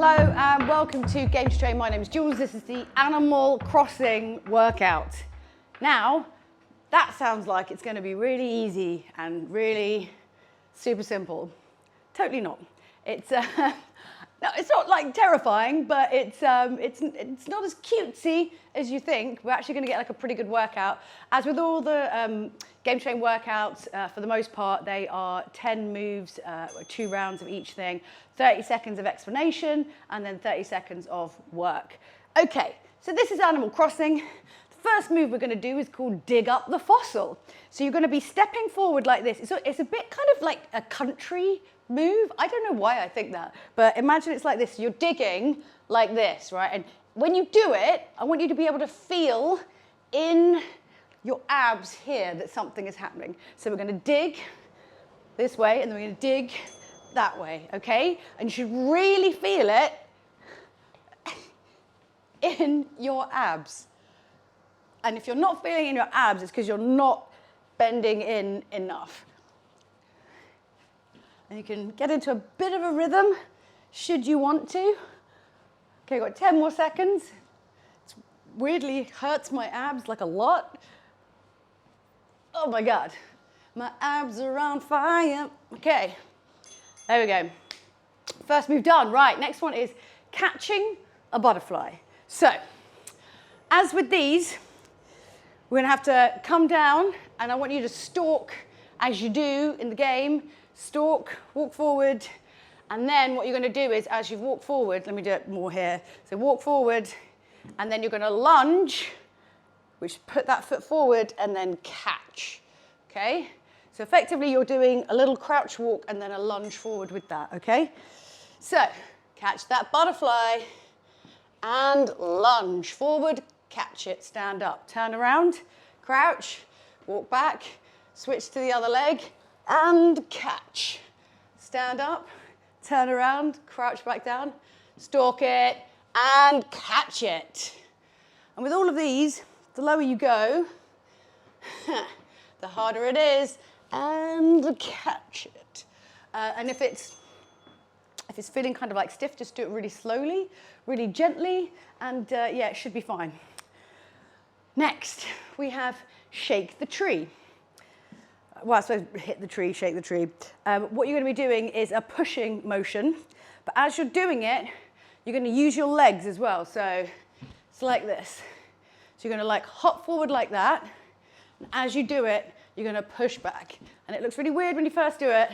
Hello and welcome to Game to Train. My name is Jules. This is the Animal Crossing workout. Now, that sounds like it's going to be really easy and really super simple. Totally not. It's no, it's not like terrifying, but it's not as cutesy as you think. We're actually going to get like a pretty good workout. As with all the Game Train workouts, for the most part, they are 10 moves, 2 rounds of each thing, 30 seconds of explanation, and then 30 seconds of work. Okay, so this is Animal Crossing. The first move we're going to do is called Dig Up the Fossil. So you're going to be stepping forward like this. It's a bit kind of like a country move. I don't know why I think that, but imagine it's like this. You're digging like this, right? And when you do it, I want you to be able to feel in your abs here that something is happening. So we're going to dig this way, and then we're going to dig that way, okay? And you should really feel it in your abs. And if you're not feeling it in your abs, it's because you're not bending in enough. And you can get into a bit of a rhythm, should you want to. Okay, got 10 more seconds. It weirdly hurts my abs like a lot. Oh my God, my abs are on fire. Okay, there we go. First move done. Right, next one is catching a butterfly. So, as with these, we're gonna have to come down, and I want you to stalk as you do in the game. Stalk, walk forward, and then what you're going to do is, as you walk forward, let me do it more here. So walk forward, and then you're going to lunge, which put that foot forward, and then catch, okay? So effectively, you're doing a little crouch walk and then a lunge forward with that, okay? So catch that butterfly, and lunge forward, catch it, stand up, turn around, crouch, walk back, switch to the other leg, and catch. Stand up, turn around, crouch back down, stalk it, and catch it. And with all of these, the lower you go, the harder it is, and catch it. And if it's feeling kind of like stiff, just do it really slowly, really gently, and yeah, it should be fine. Next, we have shake the tree. Well, I suppose hit the tree, shake the tree. What you're going to be doing is a pushing motion, but as you're doing it, you're going to use your legs as well. So it's like this. So you're going to like hop forward like that, and as you do it, you're going to push back. And it looks really weird when you first do it,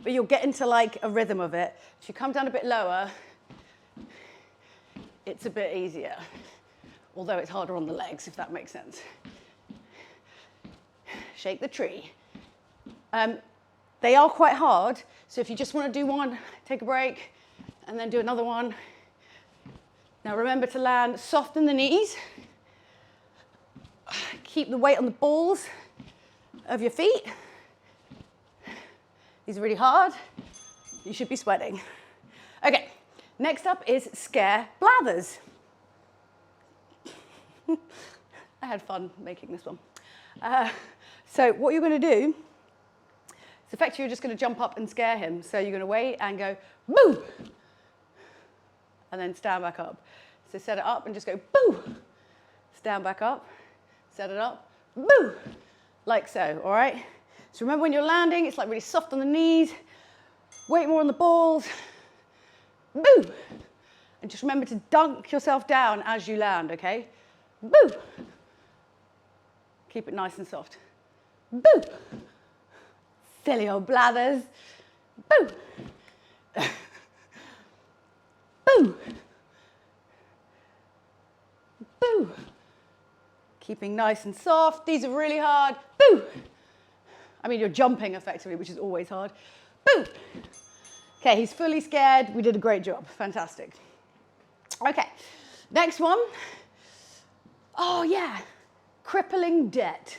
but you'll get into like a rhythm of it. If you come down a bit lower, it's a bit easier, although it's harder on the legs, if that makes sense. Shake the tree. They are quite hard, so if you just want to do one, take a break, and then do another one. Now remember to land soft in the knees. Keep the weight on the balls of your feet. These are really hard. You should be sweating. Okay, next up is scare blathers. I had fun making this one. So what you're going to do, it's effectively you're just going to jump up and scare him. So you're going to wait and go, boo! And then stand back up. So set it up and just go, boo! Stand back up, set it up, boo! Like so, all right? So remember when you're landing, it's like really soft on the knees, weight more on the balls, boo! And just remember to dunk yourself down as you land, okay? Boo! Keep it nice and soft. Boo! Silly old blathers. Boo! Boo! Boo! Keeping nice and soft. These are really hard. Boo! I mean, you're jumping effectively, which is always hard. Boo! Okay, he's fully scared. We did a great job. Fantastic. Okay, next one. Oh, yeah. Crippling debt.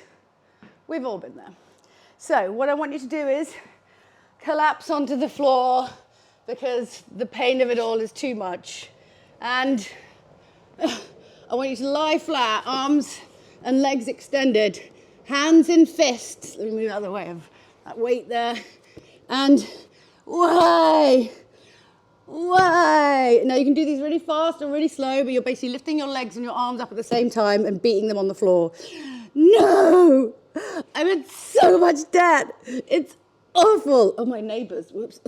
We've all been there. So what I want you to do is collapse onto the floor because the pain of it all is too much. And I want you to lie flat, arms and legs extended, hands in fists. Let me move out of the way of that weight there. And way, way. Now you can do these really fast or really slow, but you're basically lifting your legs and your arms up at the same time and beating them on the floor. No, I'm in so much debt. It's awful. Oh, my neighbours, whoops.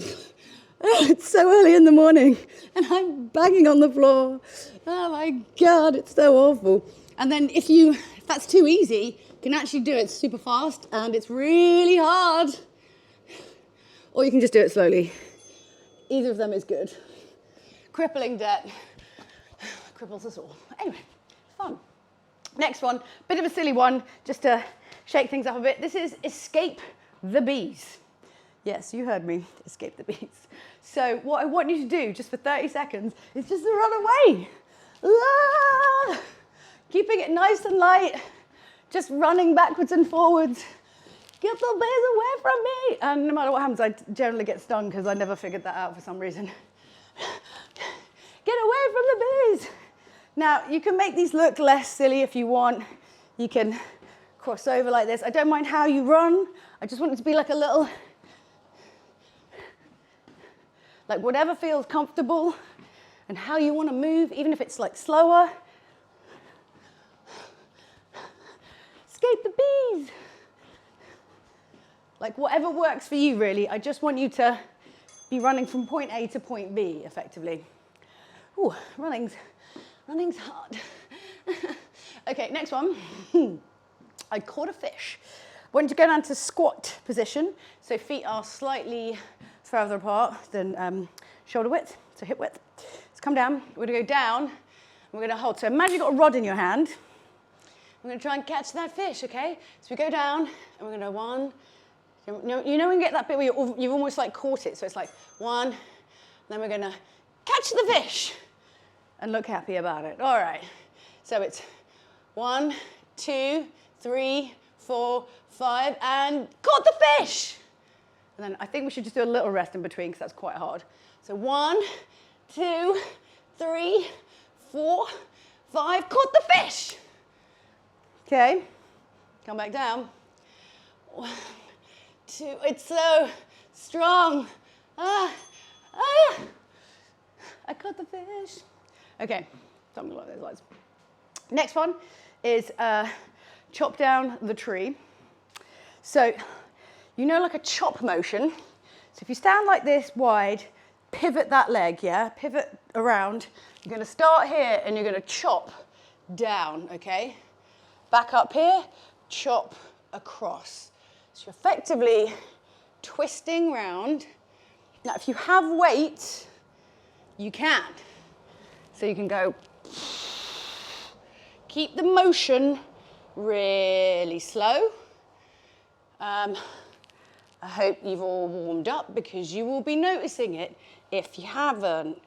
It's so early in the morning and I'm banging on the floor. Oh my God, it's so awful. And then if that's too easy, you can actually do it super fast and it's really hard. Or you can just do it slowly. Either of them is good. Crippling debt cripples us all. Anyway, fun. Next one, bit of a silly one, just to shake things up a bit. This is escape the bees. Yes, you heard me, escape the bees. So what I want you to do, just for 30 seconds, is just to run away. Ah! Keeping it nice and light, just running backwards and forwards. Get the bees away from me. And no matter what happens, I generally get stung because I never figured that out for some reason. Get away from the bees. Now, you can make these look less silly if you want. You can cross over like this. I don't mind how you run. I just want it to be like a little, like whatever feels comfortable and how you want to move, even if it's like slower. Escape the bees. Like whatever works for you, really. I just want you to be running from point A to point B, effectively. Ooh, running's hard. Okay, next one. I caught a fish. I want you to go down to squat position. So feet are slightly further apart than shoulder width, so hip width. So come down, we're gonna go down, and we're gonna hold. So imagine you've got a rod in your hand. We're gonna try and catch that fish, okay? So we go down, and we're gonna one. You know when you get that bit where you've almost like caught it, so it's like one, then we're gonna catch the fish and look happy about it. All right, so it's 1, 2, 3, 4, 5, and caught the fish. And then I think we should just do a little rest in between because that's quite hard. So 1, 2, 3, 4, 5, caught the fish. Okay, come back down. 1, 2, it's so strong. I caught the fish. Okay, something like those lines. Next one is chop down the tree. So, you know, like a chop motion. So if you stand like this wide, pivot that leg, yeah? Pivot around. You're gonna start here and you're gonna chop down, okay? Back up here, chop across. So you're effectively twisting round. Now, if you have weight, you can. So you can go, keep the motion really slow. I hope you've all warmed up because you will be noticing it if you haven't.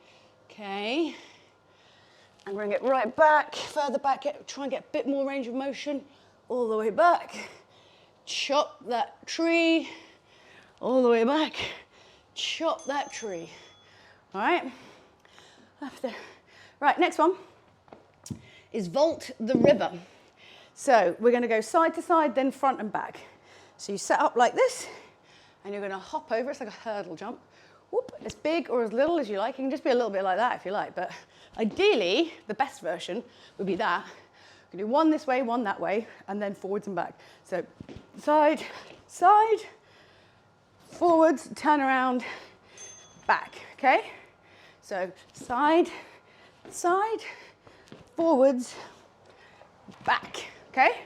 Okay. And bring it right back, further back, try and get a bit more range of motion all the way back. Chop that tree all the way back. Chop that tree. All right. Right, next one is vault the river. So we're going to go side to side, then front and back. So you set up like this, and you're going to hop over. It's like a hurdle jump. Whoop, as big or as little as you like. You can just be a little bit like that if you like. But ideally, the best version would be that. You can do one this way, one that way, and then forwards and back. So side, side, forwards, turn around, back, okay? So side, side, forwards, back, okay?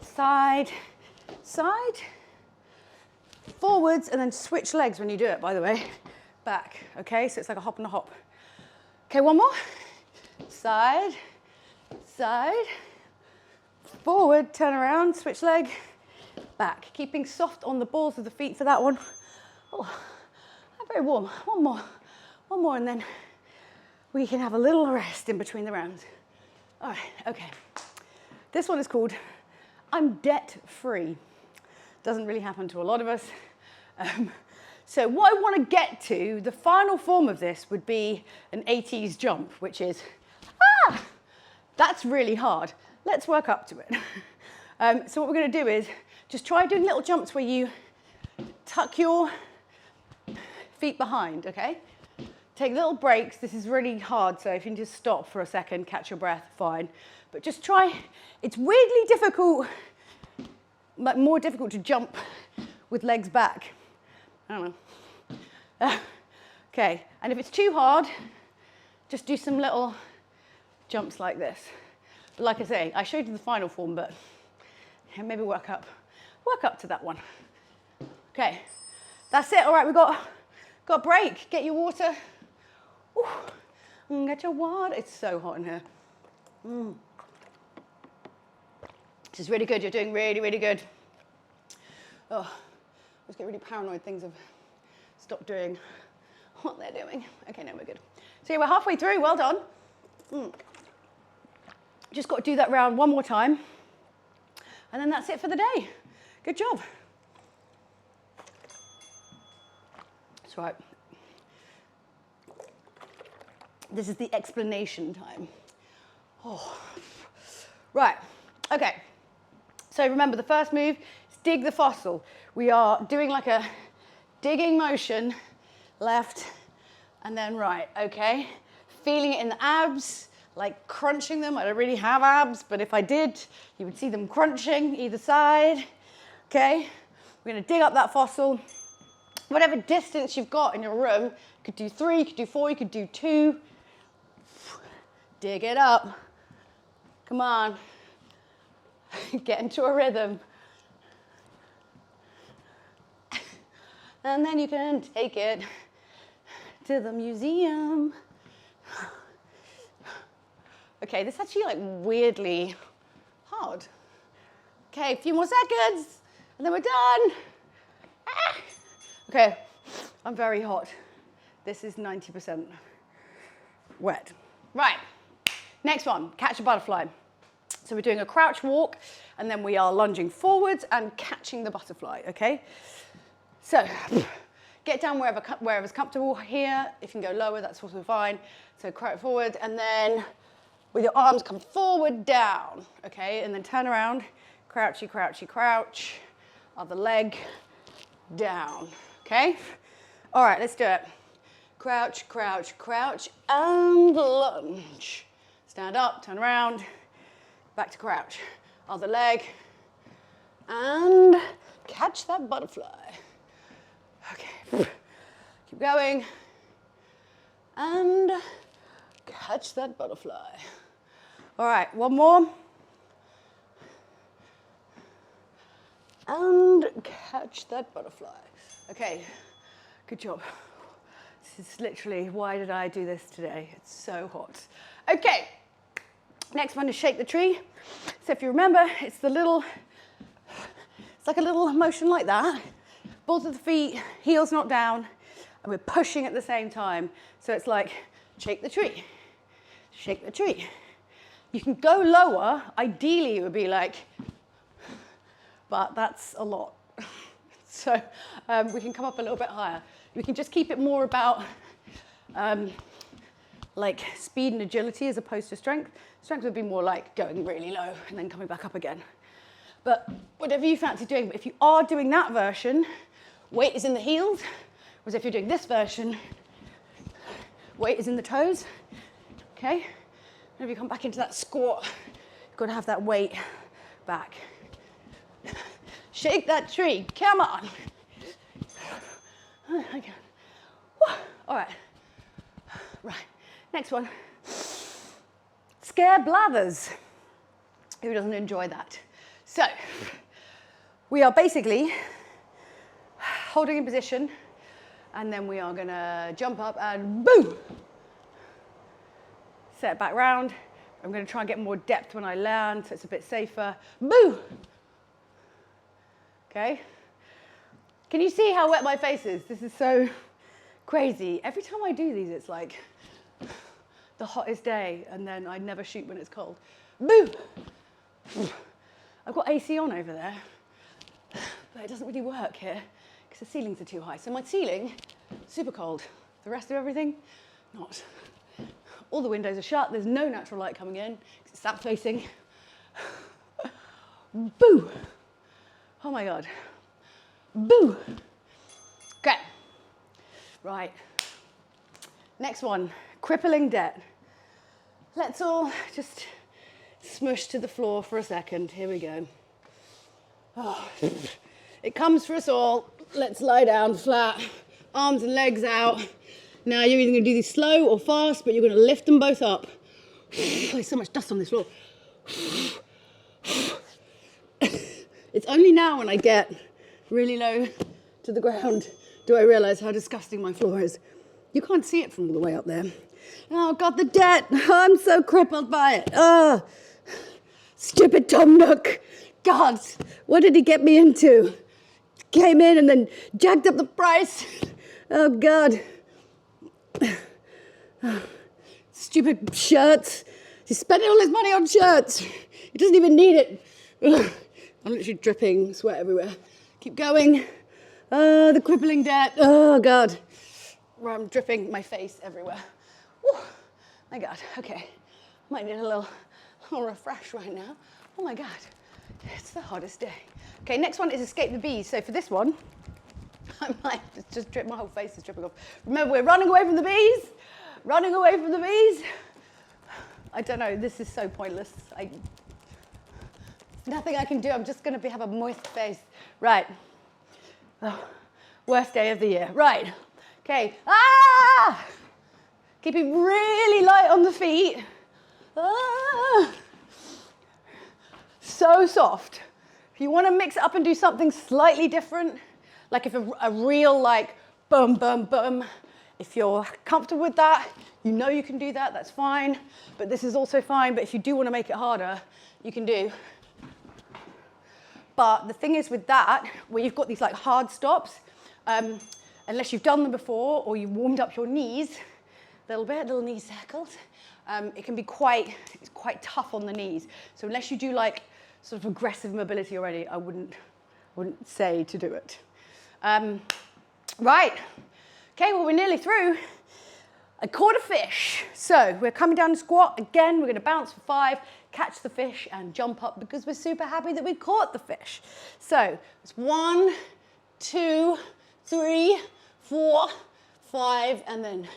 Side, side, forwards, and then switch legs when you do it, by the way. Back, okay? So it's like a hop and a hop. Okay, one more. Side, side, forward, turn around, switch leg, back. Keeping soft on the balls of the feet for that one. Oh, very warm. One more, and then we can have a little rest in between the rounds. All right, okay. This one is called I'm debt free. Doesn't really happen to a lot of us. So what I want to get to, the final form of this would be an 80s jump, which is, that's really hard. Let's work up to it. So what we're going to do is just try doing little jumps where you tuck your feet behind, okay? Take little breaks. This is really hard, so if you can just stop for a second, catch your breath, fine. But just try, it's weirdly difficult, like more difficult to jump with legs back. I don't know. Okay, and if it's too hard, just do some little jumps like this. But like I say, I showed you the final form, but maybe work up to that one. Okay, that's it. All right, we've got a break. Get your water. Ooh, get your water. It's so hot in here. This is really good. You're doing really, really good. Oh, I just get really paranoid. Things have stopped doing what they're doing. Okay, no, we're good. So yeah, we're halfway through. Well done. Just got to do that round one more time. And then that's it for the day. Good job. That's right. This is the explanation time. Oh. Right, okay. So remember, the first move is dig the fossil. We are doing like a digging motion, left and then right, okay? Feeling it in the abs, like crunching them. I don't really have abs, but if I did, you would see them crunching either side, okay? We're gonna dig up that fossil. Whatever distance you've got in your room, you could do 3, you could do 4, you could do 2. Dig it up. Come on. Get into a rhythm. And then you can take it to the museum. Okay, this is actually like weirdly hard. Okay, a few more seconds, and then we're done. Ah. Okay, I'm very hot. This is 90% wet. Right, next one, catch a butterfly. So we're doing a crouch walk, and then we are lunging forwards and catching the butterfly, okay? So get down wherever's comfortable here. If you can go lower, that's also fine. So crouch forward, and then with your arms come forward, down, okay? And then turn around, crouchy, crouchy, crouch. Other leg, down, okay? All right, let's do it. Crouch, crouch, crouch, and lunge. Stand up, turn around, back to crouch. Other leg, and catch that butterfly. Okay, keep going, and catch that butterfly. All right, one more. And catch that butterfly. Okay, good job. This is literally, why did I do this today? It's so hot. Okay, next one is shake the tree. So if you remember, it's like a little motion like that. Balls of the feet, heels not down, and we're pushing at the same time. So it's like, shake the tree, shake the tree. You can go lower, ideally it would be like, but that's a lot. So we can come up a little bit higher. We can just keep it more about like speed and agility as opposed to strength. Strength would be more like going really low and then coming back up again. But whatever you fancy doing, but if you are doing that version, weight is in the heels, whereas if you're doing this version, weight is in the toes, okay? And if you come back into that squat, you've got to have that weight back. Shake that tree, come on. Okay. All right, right, next one. Scare blathers. Who doesn't enjoy that? So, we are basically holding in position, and then we are gonna jump up and boom. Set back round. I'm gonna try and get more depth when I land, so it's a bit safer. Boom. Okay. Can you see how wet my face is? This is so crazy. Every time I do these, it's like the hottest day, and then I never shoot when it's cold. Boom. I've got AC on over there, but it doesn't really work here because the ceilings are too high. So my ceiling, super cold. The rest of everything, not. All the windows are shut. There's no natural light coming in because it's south facing. Boo! Oh my God. Boo! Okay. Right. Next one, crippling debt. Let's all just smush to the floor for a second. Here we go. Oh. It comes for us all. Let's lie down flat, arms and legs out. Now you're either going to do these slow or fast, but you're going to lift them both up. There's so much dust on this floor. It's only now when I get really low to the ground do I realise how disgusting my floor is. You can't see it from all the way up there. Oh God, the debt. I'm so crippled by it. Oh, stupid Tom Nook. God, what did he get me into? Came in and then jacked up the price. Oh God. Stupid shirts. He's spending all his money on shirts. He doesn't even need it. I'm literally dripping sweat everywhere. Keep going. Oh, the crippling debt. Oh God. I'm dripping my face everywhere. Whew. My God. Okay. Might need a little refresh right now. Oh my God. It's the hottest day. Okay, next one is escape the bees. So for this one, I might just drip, my whole face is dripping off. Remember, we're running away from the bees. Running away from the bees. I don't know, this is so pointless. Nothing I can do, I'm just gonna have a moist face. Right. Oh, worst day of the year. Right. Okay. Ah! Keeping really light on the feet. Ah! So soft. If you want to mix it up and do something slightly different, like if a real like boom, boom, boom, if you're comfortable with that, you know you can do that, that's fine. But this is also fine, but if you do want to make it harder, you can do. But the thing is with that, where you've got these like hard stops, unless you've done them before or you've warmed up your knees a little bit, little knee circles, it can be quite tough on the knees. So unless you do like sort of aggressive mobility already, I wouldn't say to do it. Right. Okay, well, we're nearly through. I caught a fish. So we're coming down to squat. Again, we're going to bounce for 5, catch the fish, and jump up because we're super happy that we caught the fish. So it's 1, 2, 3, 4, 5, and then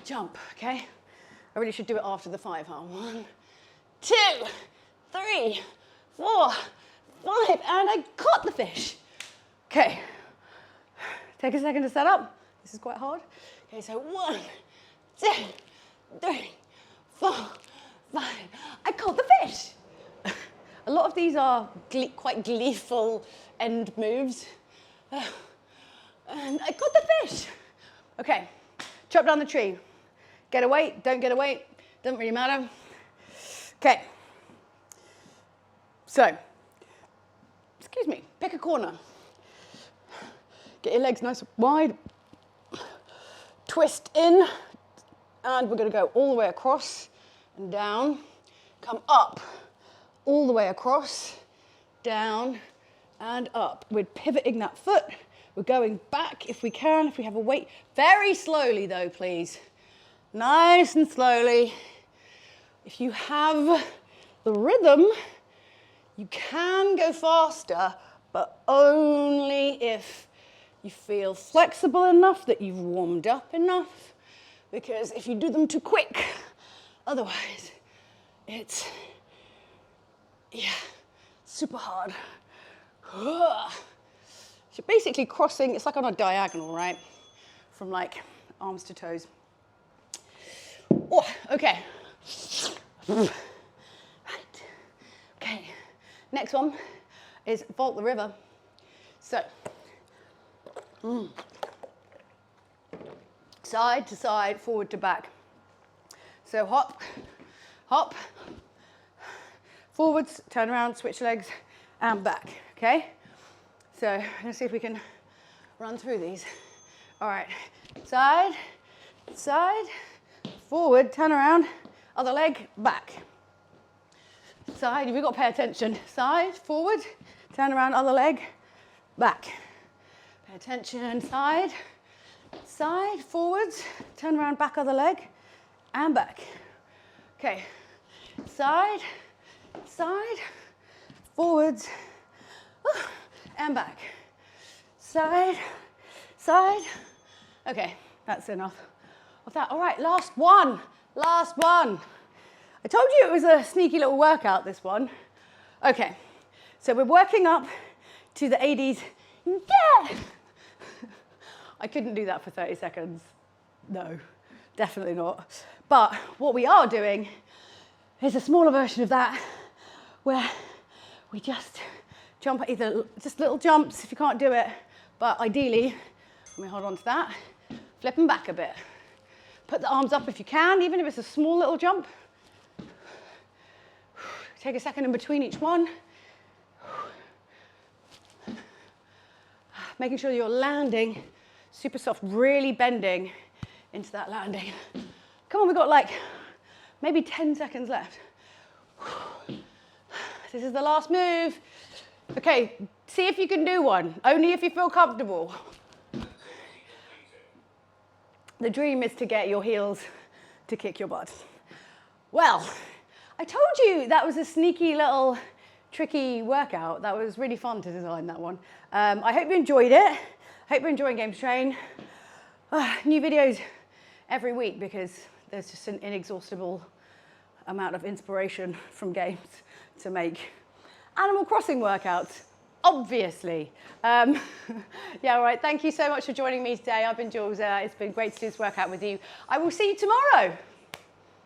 jump, okay? I really should do it after the 5, huh? 1, 2, 3, 4, 5, and I caught the fish. Okay, take a second to set up. This is quite hard. Okay, so 1, 2, 3, 4, 5. I caught the fish. A lot of these are quite gleeful end moves. And I caught the fish. Okay, chop down the tree. Get a weight, don't get a weight, doesn't really matter. Okay. So, excuse me, pick a corner. Get your legs nice and wide. Twist in, and we're going to go all the way across and down. Come up, all the way across, down, and up. We're pivoting that foot. We're going back if we can, if we have a weight. Very slowly though, please. Nice and slowly. If you have the rhythm, you can go faster, but only if you feel flexible enough that you've warmed up enough. Because if you do them too quick, otherwise it's, super hard. So basically crossing, it's like on a diagonal, right? From like arms to toes. Oh, okay. Right. Okay. Next one is vault the river. So, side to side, forward to back. So hop, hop, forwards, turn around, switch legs, and back, okay? So let's see if we can run through these. All right, side, side, forward, turn around, other leg, back. Side, we've got to pay attention. Side, forward, turn around, other leg, back. Pay attention, side, side, forwards, turn around, back, other leg, and back. Okay, side, side, forwards, and back. Side, side. Okay, That's enough of that. All right, last one. Last one. I told you it was a sneaky little workout, this one. Okay, so we're working up to the 80s. Yeah! I couldn't do that for 30 seconds. No, definitely not. But what we are doing is a smaller version of that where we just jump, either just little jumps if you can't do it, but ideally, let me hold on to that, flip them back a bit. Put the arms up if you can, even if it's a small little jump. Take a second in between each one. Making sure you're landing super soft, really bending into that landing. Come on, we've got like maybe 10 seconds left. This is the last move. Okay, see if you can do one, only if you feel comfortable. The dream is to get your heels to kick your butt. Well, I told you that was a sneaky little tricky workout. That was really fun to design, that one. I hope you enjoyed it. I hope you're enjoying Games Train. New videos every week because there's just an inexhaustible amount of inspiration from games to make Animal Crossing workouts, obviously. Yeah, all right, thank you so much for joining me today. I've been Jules. It's been great to do this workout with you. I will see you tomorrow.